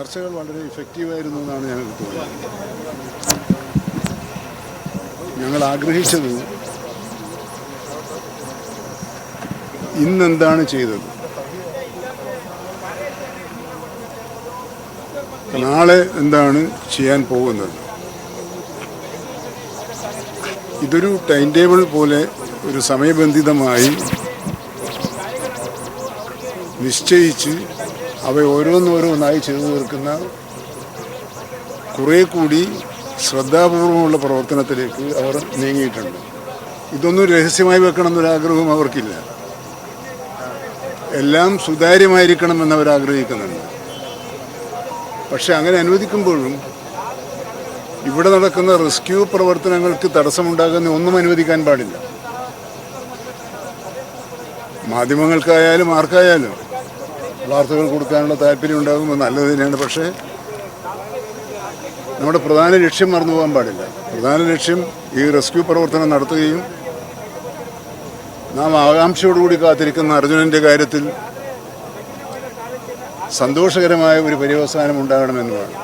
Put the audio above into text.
ചർച്ചകൾ വളരെ ഇഫക്റ്റീവായിരുന്നു എന്നാണ് ഞങ്ങൾക്ക് തോന്നുന്നത്. ഞങ്ങൾ ആഗ്രഹിച്ചത് ഇന്നെന്താണ് ചെയ്തത്, നാളെ എന്താണ് ചെയ്യാൻ പോകുന്നത്. ഇതൊരു ടൈം ടേബിൾ പോലെ ഒരു സമയബന്ധിതമായി നിശ്ചയിച്ച് അവ ഓരോന്നോരോന്നായി ചെയ്തു തീർക്കുന്ന കുറേ കൂടി ശ്രദ്ധാപൂർവമുള്ള പ്രവർത്തനത്തിലേക്ക് അവർ നീങ്ങിയിട്ടുണ്ട്. ഇതൊന്നും രഹസ്യമായി വെക്കണം എന്നൊരാഗ്രഹവും അവർക്കില്ല. എല്ലാം സുതാര്യമായിരിക്കണമെന്ന് അവർ ആഗ്രഹിക്കുന്നുണ്ട്. പക്ഷെ അങ്ങനെ അനുവദിക്കുമ്പോഴും ഇവിടെ നടക്കുന്ന റെസ്ക്യൂ പ്രവർത്തനങ്ങൾക്ക് തടസ്സമുണ്ടാകുന്ന ഒന്നും അനുവദിക്കാൻ പാടില്ല. മാധ്യമങ്ങൾക്കായാലും ആർക്കായാലും വാർത്തകൾ കൊടുക്കാനുള്ള താല്പര്യം ഉണ്ടാകുമ്പോൾ നല്ലത് തന്നെയാണ്. പക്ഷേ നമ്മുടെ പ്രധാന ലക്ഷ്യം മറന്നു പോകാൻ പാടില്ല. പ്രധാന ലക്ഷ്യം ഈ റെസ്ക്യൂ പ്രവർത്തനം നടത്തുകയും നാം ആകാംക്ഷയോടുകൂടി കാത്തിരിക്കുന്ന അർജുനൻ്റെ കാര്യത്തിൽ സന്തോഷകരമായ ഒരു പര്യവസാനം ഉണ്ടാകണമെന്നതാണ്.